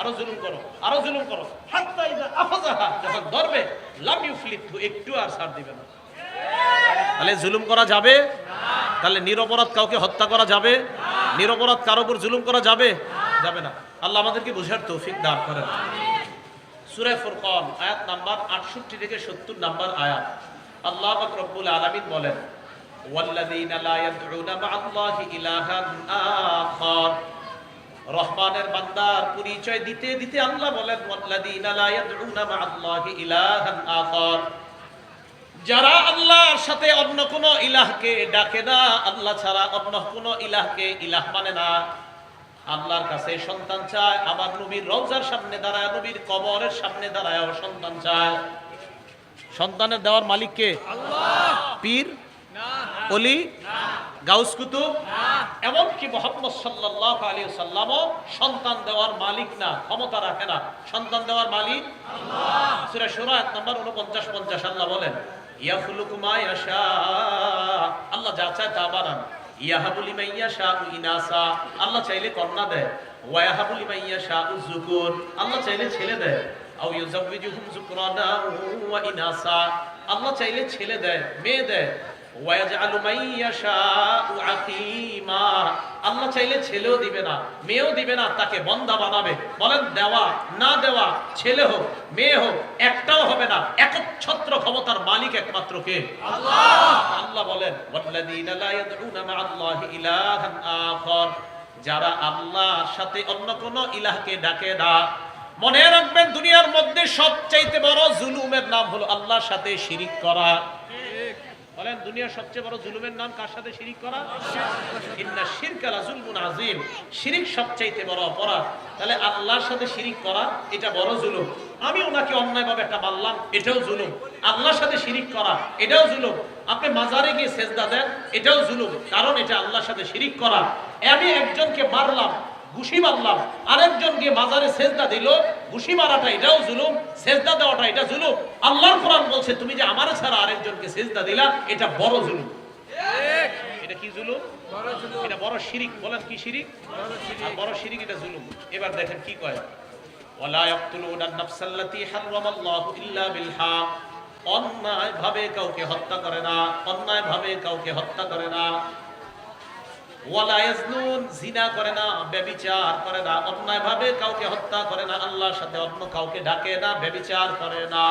আরো জুলুম করো, আরো জুলুম করো। হাত্তা ইযা আখাযাহা, যখন ধরবে, লাম ইউফলিতহু, একটু আর ছাড় দিবে না। তাহলে জুলুম করা যাবে? তাহলে নিরপরাধ কাউকে হত্যা করা যাবে? নিরপরাধ কারো উপর জুলুম করা যাবে? যাবে না। আল্লাহ আমাদেরকে বুঝার তৌফিক দান করেন। সূরা ফুরকান আয়াত নাম্বার 68 থেকে 70 নাম্বার আয়াত, আল্লাহ পাক রব্বুল আলামিন বলেন, ওয়াল্লাযীনা লা ইয়াদউনা মা'আল্লাহি ইলাহান আখার। রহমানের বান্দার পরিচয় দিতে দিতে আল্লাহ বলেন, ওয়াল্লাযীনা লা ইয়াদউনা মা'আল্লাহি ইলাহান আখার, যারা আল্লাহর সাথে অন্য কোন ইলাহকে ডাকে না, আল্লাহ ছাড়া অন্য কোন ইলাহকে ইলাহ মানে না। আল্লাহর কাছে সন্তান চায়, আমার নবীর রওজার সামনে দাঁড়ায়, নবীর কবরের সামনে দাঁড়ায় সন্তান চায়। সন্তানের দেওয়ার মালিক কে? আল্লাহ। পীর না, ওলি না, গাউস কুতুব না, এমনকি মুহাম্মদ সাল্লাল্লাহু আলাইহি ওয়াসাল্লামও সন্তান দেওয়ার মালিক না, ক্ষমতা রাখে না। সন্তান দেওয়ার মালিক আল্লাহ। সূরা শুরা আয়াত নাম্বার 49-50 আল্লাহ বলেন, ইয়াখলুকু মা ইয়াশা, আল্লাহ যা চায় তা বানান। ইয়াহাবু লিমান ইয়াশাউ ইনাসা, আল্লাহ চাইলে কন্যা দেয়। ওয়া ইয়াহাবু লিমান ইয়াশাউ যুকুর, আল্লাহ চাইলে ছেলে দেয়। আও ইউযাওয়িজুহুম যুকরানা ওয়া ইনাসা, আল্লাহ চাইলে ছেলে দেয়, মেয়ে দেয়। ওয়া ইয়াজআলু মান ইয়াশাউ আকীমা, আল্লাহ চাইলে ছেলেও দিবে না, মেয়েও দিবে না, তাকে বন্দা বানাবে। বলেন দেওয়া না দেওয়া, ছেলে হোক মেয়ে হোক, একটাও হবে না। একচ্ছত্র ক্ষমতার মালিক একমাত্র কে? আল্লাহ। আল্লাহ বলেন, ওয়াল্লাযীনা লা ইয়াদউনা মা'আল্লাহি ইলাহান আখার, যারা আল্লাহর সাথে অন্য কোন ইলাহকে ডাকে না। মনে রাখবেন, দুনিয়ার মধ্যে সবচাইতে বড় জুলুমের নাম হলো আল্লাহর সাথে শিরিক করা। বলেন দুনিয়ার সবচেয়ে বড় জুলুমের নাম কার সাথে শিরিক করা? ইন্না শিরকা লাযুলমুন আযীম, শিরিক সবচাইতে বড় অপরাধ। তাহলে আল্লাহর সাথে শিরিক করা এটা বড় জুলুম। আমি ওনাকে অন্যায়ভাবে একটা মারলাম, এটাও জুলুম। আল্লাহর সাথে শিরিক করা এটাও জুলুম। আপনি মাজারে গিয়ে সেজদা দেন, এটাও জুলুম, কারণ এটা আল্লাহর সাথে শিরিক করা। আমি একজনকে মারলাম, ঘুষি মারলাম, আরেকজন গিয়ে মাজারে সেজদা দিল, ঘুষি মারাটা এটাও জুলুম, সেজদা দেওয়াটা এটা জুলুম। আল্লাহর কোরআন বলছে, তুমি যে আমার ছাড়া আরেকজনকে সেজদা দিলা, এটা বড় জুলুম। এটা কি জুলুম? বড় জুলুম। এটা বড় শিরিক। বলেন কি শিরিক? বড় শিরিক, এটা জুলুম। এবার দেখেন কি কয়, ওয়ালা ইয়াকতুলুনা আন-নাফসাল্লাতী হারামাল্লাহু ইল্লা বিল হক, অন্যায় ভাবে কাউকে হত্যা করে না, অন্যায় ভাবে কাউকে হত্যা করে না। ওয়ালা ইয়াজনুন, জিনা করে না, ব্যভিচার করে না, অন্যায়ভাবে কাউকে হত্যা করে না, আল্লাহর সাথে অন্য কাউকে ডাকে না, ব্যভিচার করে না।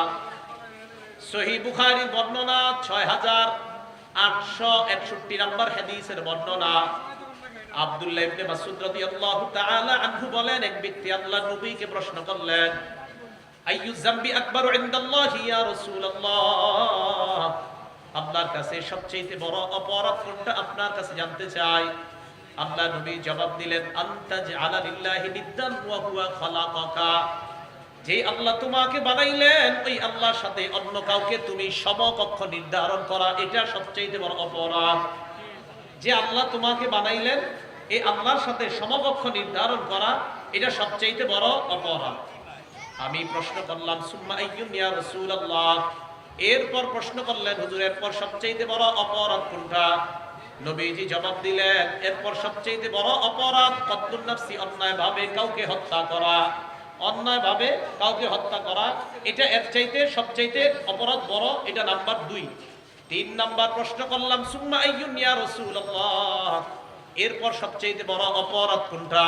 সহিহ বুখারীর বর্ণনা 6861 নম্বর হাদিসের বর্ণনা। আব্দুল্লাহ ইবনে মাসউদ রাদিয়াল্লাহু তাআলা আনহু বলেন, এক ব্যক্তি আল্লাহর নবীকে প্রশ্ন করলেন, আইয়ু যামবি আকবারু ইনদাল্লাহি ইয়া রাসূলুল্লাহ, আল্লাহর কাছে সবচেয়ে বড় অপরাধ কোনটা আপনার কাছে জানতে চাই। আল্লাহর নবী জবাব দিলেন, আনতাজআলা লিল্লাহি নিদ্দান ওয়া হুয়া খালাকাকা, যে আল্লাহ তোমাকে বানাইলেন ওই আল্লাহর সাথে অন্য কাউকে তুমি সমকক্ষ নির্ধারণ করা, এটা সবচেয়ে বড় অপরাধ। যে আল্লাহ তোমাকে বানাইলেন এই আল্লাহর সাথে সমকক্ষ নির্ধারণ করা, এটা সবচেয়ে বড় অপরাধ। আমি প্রশ্ন করলাম, সুম্মা আইয়ুন ইয়া রাসূলুল্লাহ, এরপর প্রশ্ন করলেন, হুজুর এরপর সবচেয়ে বড় অপরাধ কোনটা? নবীজি জবাব দিলেন, এরপর সবচেয়ে বড় অপরাধ কতলুন নাফসি, অন্যায়ভাবে কাউকে হত্যা করা। অন্যায়ভাবে কাউকে হত্যা করা, এটা এর চাইতে সবচাইতে অপরাধ বড়, এটা নাম্বার 2। 3 নাম্বার প্রশ্ন করলাম, সুম্মা আইয়ুন ইয়া রাসূলুল্লাহ, এরপর সবচেয়ে বড় অপরাধ কোনটা?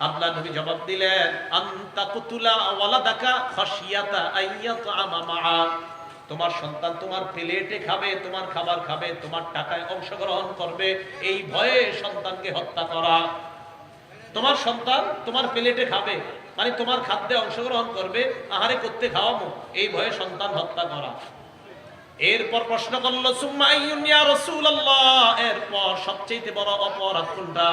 আল্লাহ নবী জবাব দিলেন, আনতা কুতুলা ওয়ালাদাকা খাশিয়াতা আইয়াতআমা মাআ, তোমার সন্তান তোমার প্লেটে খাবে, তোমার খাবার খাবে, তোমার টাকায় অংশগ্রহণ করবে, এই ভয়ে সন্তানকে হত্যা করা। তোমার সন্তান তোমার প্লেটে খাবে মানে তোমার খাদ্যে অংশগ্রহণ করবে, আহারে করতে খাওয়াবো, এই ভয়ে সন্তান হত্যা করা। এরপর প্রশ্ন করলো, সুম্মা আইয়ুন ইয়া রাসূলুল্লাহ, এরপর সবচেয়ে বড় অপরাধ কোনটা?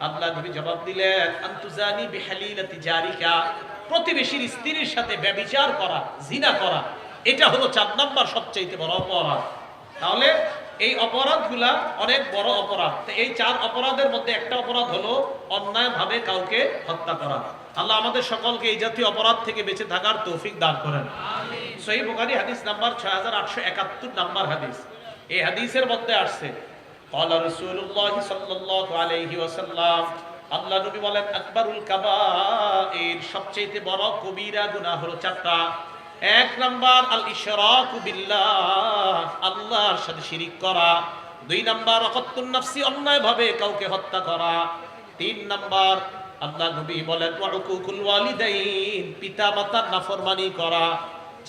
আল্লাহ নবী জবাব দিলেন, আনতুজানি বিহালিলাতি জারিকা, প্রতিবেশীর স্ত্রীর সাথে ব্যভিচার করা, জিনা করা, এটা হলো 4 নাম্বার সবচেয়ে বড় অপরাধ। তাহলে এই অপরাধগুলা অনেক বড় অপরাধ। তো এই 4 অপরাধের মধ্যে একটা অপরাধ হলো অন্যায়ভাবে কাউকে হত্যা করা। আল্লাহ আমাদের সকলকে এই জাতীয় অপরাধ থেকে বেঁচে থাকার তৌফিক দান করেন। সহিহ বুখারী হাদিস নাম্বার 6871 নাম্বার হাদিস। এই হাদিসের মধ্যে আসছে, ক্বালা রাসূলুল্লাহ সাল্লাল্লাহু আলাইহি ওয়াসাল্লাম, আল্লাহ নবী বলেন, আকবারুল কাবাইর, সবচেয়ে বড় কবিরা গুনাহ হলো 4টা। 1 নাম্বার আল ইশরাকু বিল্লাহ, আল্লাহর সাথে শিরিক করা। 2 নাম্বার কতলুন নাফসি, অন্যায়ভাবে কাউকে হত্যা করা। 3 নাম্বার আল্লাহ নবী বলেন, ওয়া উকুকুল ওয়ালিদাইন, পিতামাতার নাফরমানি করা।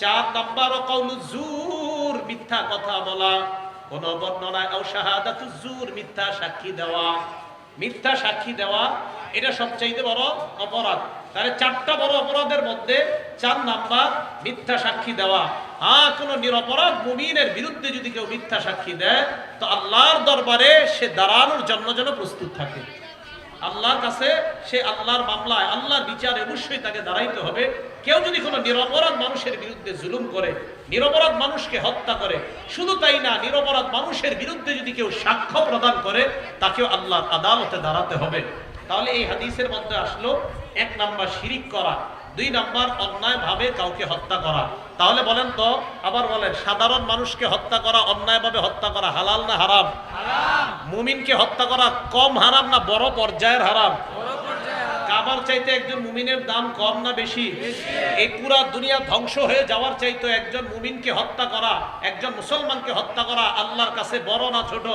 4 নাম্বার কাউলুজ জুর, মিথ্যা কথা বলা। কোন বর্ণনায় আও শাহাদাতুজ জুর, মিথ্যা সাক্ষী দেওয়া। মিথ্যা সাক্ষী দেওয়া এটা সবচেয়ে বড় অপরাধ। তাহলে 4টা বড় অপরাধের মধ্যে 4 নাম্বার মিথ্যা সাক্ষী দেওয়া। কোন নিরপরাধ মুমিনের বিরুদ্ধে যদি কেউ মিথ্যা সাক্ষী দেয়, তো আল্লাহর দরবারে সে দাঁড়ানোর জন্য যেন প্রস্তুত থাকে। আল্লাহর কাছে সে আল্লাহর মামলায়, আল্লাহর বিচারে অবশ্যই তাকে দাঁড়াইতে হবে। কেউ যদি কোনো নিরপরাধ মানুষের বিরুদ্ধে জুলুম করে, নিরপরাধ মানুষকে হত্যা করে, শুধু তাই না, নিরপরাধ মানুষের বিরুদ্ধে যদি কেউ সাক্ষ্য প্রদান করে, তাকেও আল্লাহর আদালতে দাঁড়াতে হবে। তাহলে এই হাদিসের মধ্যে আসলো 1 নাম্বার শিরিক করা, 2 নাম্বার অন্যায়ভাবে কাউকে হত্যা করা। তাহলে বলেন তো, আবার বলেন, সাধারণ মানুষকে হত্যা করা, অন্যায়ভাবে হত্যা করা হালাল না হারাম? হারাম। মুমিনকে হত্যা করা কম হারাম না বড় পর্যায়ের হারাম? কাবার চাইতে একজন মুমিনের দাম কম না বেশি? এই পুরা দুনিয়া ধ্বংস হয়ে যাওয়ার চাইতে একজন মুমিনকে হত্যা করা, একজন মুসলমানকে হত্যা করা আল্লাহর কাছে বড় না ছোট?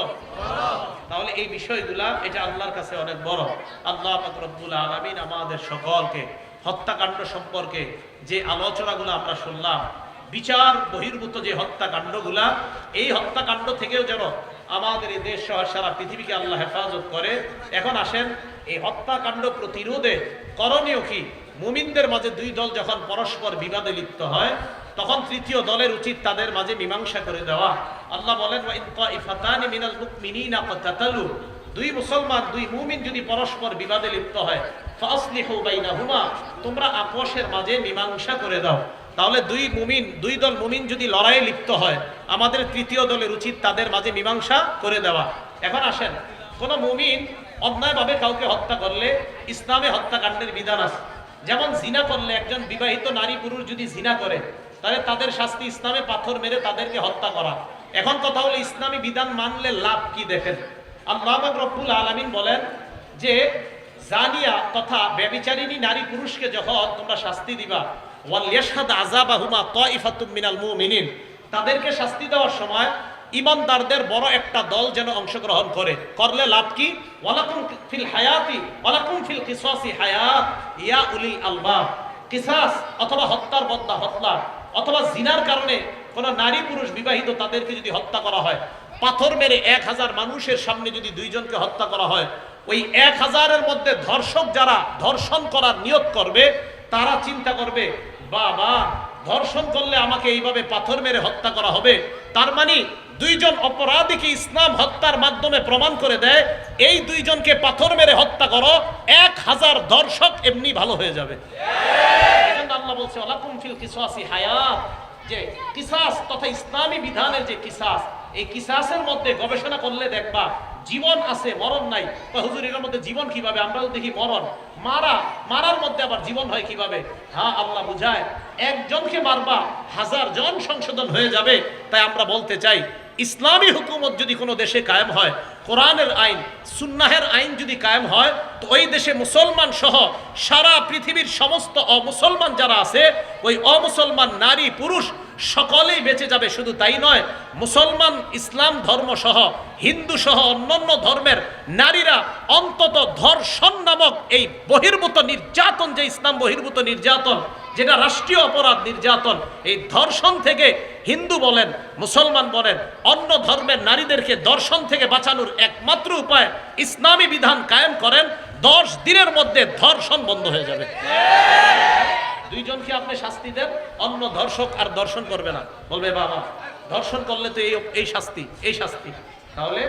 তাহলে এই বিষয়গুলা এটা আল্লাহর কাছে অনেক বড়। আল্লাহ পাক রব্বুল আলামিন আমাদের সকলকে হত্যাকাণ্ড সম্পর্কে যে আলোচনাগুলো আমরা শুনলাম, বিচার বহির্ভূত যে হত্যাকাণ্ডগুলা, এই হত্যাকাণ্ড থেকেও যেন আমাদের এই দেশ সহ সারা পৃথিবীকে আল্লাহ হেফাজত করে। এখন আসেন, এই হত্যাকাণ্ড প্রতিরোধে করণীয় কি? মুমিনদের মাঝে 2 দল যখন পরস্পর বিবাদে লিপ্ত হয়, তখন 3য় দলের উচিত তাদের মাঝে মীমাংসা করে দেওয়া। আল্লাহ বলেন, ওয়া ইন তাইফাতানি মিনাল মুমিনিনা ক্তাতালু, 2 মুসলমান 2 মুমিন যদি পরস্পর বিবাদে লিপ্ত হয়, ফাসলিহু বাইনাহুমা, তোমরা আপোষের মাঝে মীমাংসা করে দাও। তাহলে 2 দল মুমিন যদি লড়াইয়ে লিপ্ত হয়, আমাদের 3য় দলের উচিত তাদের মাঝে মীমাংসা করে দেওয়া। এখন আসেন, কোন মুমিন অন্যায়ভাবে কাউকে হত্যা করলে ইসলামে হত্যাকাণ্ডের বিধান আছে। যেমন জিনা করলে, একজন বিবাহিত নারী পুরুষ যদি জিনা করে, তাহলে তাদের শাস্তি ইসলামে পাথর মেরে তাদেরকে হত্যা করা। এখন কথা হলো, ইসলামী বিধান মানলে লাভ কি? দেখেন, আল্লাহ পাক রব্বুল আলামিন বলেন যে জানিয়া তথা ব্যভিচারিণী নারী পুরুষকে যখন তোমরা শাস্তি দিবা, ওয়াল ইয়াশহাদ আযাবাহুমা তাইফাতুম মিনাল মুমিনিন, তাদেরকে শাস্তি দেওয়ার সময় ঈমানদারদের বড় একটা দল যেন অংশগ্রহণ করে। করলে লাভ কি? ওয়ালাকুম ফিল হায়াতি ওয়ালাকুম ফিল কিসাসি হায়াত ইয়া উলিল আলবাব, কিসাস অথবা হত্যার বদলা হত্যা, অথবা জিনার কারণে কোন নারী পুরুষ বিবাহিত তাদেরকে যদি হত্যা করা হয়, পাথর মেরে 1000 মানুষের সামনে যদি 2 জনকে হত্যা করা হয়, ওই 1000-এর মধ্যে ধর্ষক যারা ধর্ষণ করার নিয়ত করবে তারা চিন্তা করবে, বাবা ধর্ষণ করলে আমাকে এইভাবে পাথর মেরে হত্যা করা হবে, তার মানে 2 জন অপরাধীকে ইসলাম হত্যার মাধ্যমে প্রমাণ করে দেয় এই 2 জনকে পাথর মেরে হত্যা করো, 1000 ধর্ষক এমনি ভালো হয়ে যাবে। এজন্য আল্লাহ বলছে ওয়ালাকুম ফিল কিসাসি হায়াত, যে কিসাস তথা ইসলামী বিধানের যে কিসাস, এই কিসাসের মধ্যে গবেষণা করলে দেখবা জীবন আছে, মরণ নাই। হুজুর এর মধ্যে জীবন কিভাবে? আমরা তো দেখি মরণ, মারার মধ্যে আবার জীবন হয় কিভাবে? হ্যাঁ, আল্লাহ বুঝায় একজনকে মারবা 1000 জন সংশোধন হয়ে যাবে। তাই আমরা বলতে চাই ইসলামী হুকুমত যদি কোনো দেশে কায়েম হয়, কোরআনের আইন সুন্নাহের আইন যদি কায়েম হয়, তো ওই দেশে মুসলমান সহ সারা পৃথিবীর সমস্ত অমুসলমান যারা আছে, ওই অমুসলমান নারী পুরুষ সকলেই বেঁচে যাবে। শুধু তাই নয়, মুসলমান ইসলাম ধর্ম সহ হিন্দু সহ অন্যান্য ধর্মের নারীরা অন্তত ধর্ষণ নামক এই বহির্ভূত নির্যাতন, যে ইসলাম বহির্ভূত নির্যাতন, যেটা রাষ্ট্রীয় অপরাধ নির্যাতন, এই ধর্ষণ থেকে হিন্দু বলেন মুসলমান বলেন অন্য ধর্মের নারীদেরকে ধর্ষণ থেকে বাঁচানোর একমাত্র উপায় ইসলামী বিধান কায়েম করেন। 10 দিনের মধ্যে ধর্ষণ বন্ধ হয়ে যাবে। 2 জনকে আপনি শাস্তি দেন, অন্য ধর্ষক আর দর্শন করবে না, বলবে বাবা ধর্ষণ করলে তো এই শাস্তি, এই শাস্তি। তাহলে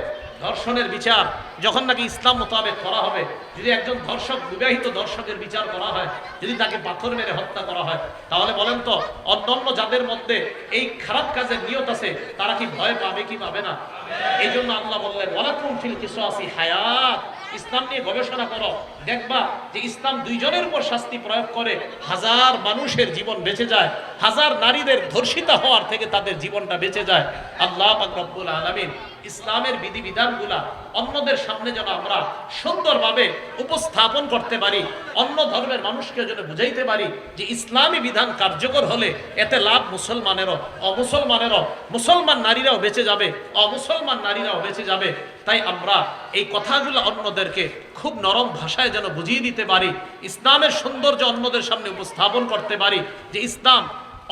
ধর্ষণের বিচার যখন নাকি ইসলাম মোতাবেক করা হবে, যদি একজন ধর্ষক বিবাহিত ধর্ষকের বিচার করা হয়, যদি তাকে পাথর মেরে হত্যা করা হয়, তাহলে বলেন তো অন্যান্য যাদের মধ্যে এই খারাপ কাজের নিয়ত আছে তারা কি ভয় পাবে কি পাবে না? এই জন্য আল্লাহ বললেন ওয়ালাকুম ফিল কিসাসি হায়াত, ইসলাম নিয়ে গবেষণা করো, দেখবা যে ইসলাম 2 জনের উপর শাস্তি প্রয়োগ করে 1000 মানুষের জীবন বেঁচে যায়, 1000 নারীদের ধর্ষিতা হওয়ার থেকে তাদের জীবনটা বেঁচে যায়। আল্লাহ পাক রব্বুল আলামিন ইসলামের বিধিবিধানগুলা অন্যদের সামনে যেন আমরা সুন্দরভাবে উপস্থাপন করতে পারি, অন্য ধর্মের মানুষকে যেন বুঝাইতে পারি যে ইসলামী বিধান কার্যকর হলে এতে লাভ মুসলমানেরও অমুসলমানেরও, মুসলমান নারীরাও বেঁচে যাবে, অমুসলমান নারীরাও বেঁচে যাবে। তাই আমরা এই কথাগুলো অন্যদেরকে খুব নরম ভাষায় যেন বুঝিয়ে দিতে পারি, ইসলামের সৌন্দর্য অন্যদের সামনে উপস্থাপন করতে পারি যে ইসলাম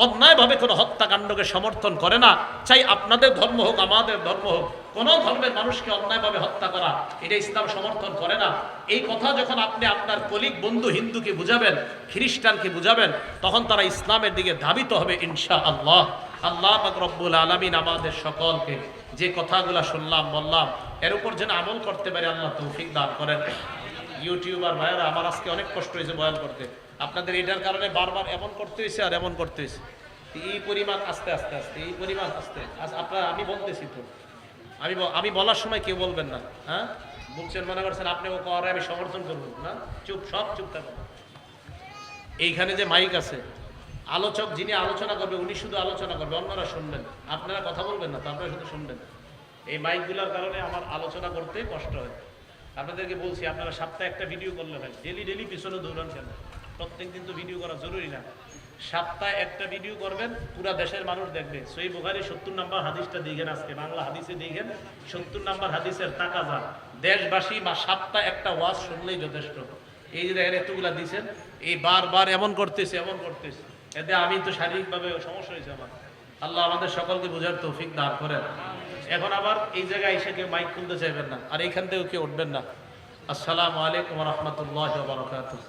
অন্যায়ভাবে কোনো হত্যাকাণ্ডকে সমর্থন করে না। চাই আপনাদের ধর্ম হোক আমাদের ধর্ম হোক, কোন ধর্মের মানুষকে অন্যায়ভাবে হত্যা করা এটা ইসলাম সমর্থন করে না। এই কথা যখন আপনি আপনার কলিগ বন্ধু হিন্দুকে বুঝাবেন, খ্রিস্টানকে বুঝাবেন, তখন তারা ইসলামের দিকে ধাবিত হবে ইনশাআল্লাহ। আল্লাহ পাক রব্বুল আলামিন আমাদের সকলকে যে কথাগুলো শুনলাম বললাম এর উপর যেন আমল করতে পারে আল্লাহ তৌফিক দান করেন। ইউটিউবার ভাইয়েরা, আমার আজকে অনেক কষ্ট হয়েছে বয়ান করতে, আপনাদের এটার কারণে বারবার এমন করতে হয়েছে আর এমন করতে হয়েছে, এই পরিমাণ আস্তে আস্তে আস্তে এই পরিমাণ আস্তে আপনারা, আমি বলতেছি তো, আমি বলার সময় কেউ বলবেন না, হ্যাঁ বলছেন মনে করছেন আপনি ও করে আমি সমর্থন করবো না, চুপ, সব চুপ থাকুন। এইখানে যে মাইক আছে, আলোচক যিনি আলোচনা করবে উনি শুধু আলোচনা করবে, অন্যরা শুনবেন, আপনারা কথা বলবেন না, তো আপনারা শুধু শুনবেন। এই মাইকগুলোর কারণে আমার আলোচনা করতে কষ্ট হয়। আপনাদেরকে বলছি আপনারা সপ্তাহে একটা ভিডিও করলে হয়, ডেলি পিছনে দৌড়ান কেন? প্রত্যেক দিন তো ভিডিও করা জরুরি না, সপ্তাহে একটা ভিডিও করবেন, পুরা দেশের মানুষ দেখবে। সহিহ বুখারী 70 নম্বর হাদিসটা দেখেন, আজকে বাংলা হাদিসে দেখেন 70 নম্বর হাদিসের টাকা যা দেশবাসী বা সপ্তাহে একটা ওয়াজ শুনলেই যথেষ্ট। এই যে দেখেন এতগুলা দিচ্ছেন, এই বারবার এমন করতেছে এমন করতেছে, এতে আমি তো শারীরিকভাবে সমস্যা হয়েছে আমার। আল্লাহ আমাদের সকলকে বোঝার তৌফিক দান করেন। এখন আবার এই জায়গায় এসে কেউ মাইক খুলতে চাইবেন না, আর এইখান থেকেও কেউ উঠবেন না। আসসালামু আলাইকুম ওয়া রাহমাতুল্লাহি ওয়া বারাকাতুহু।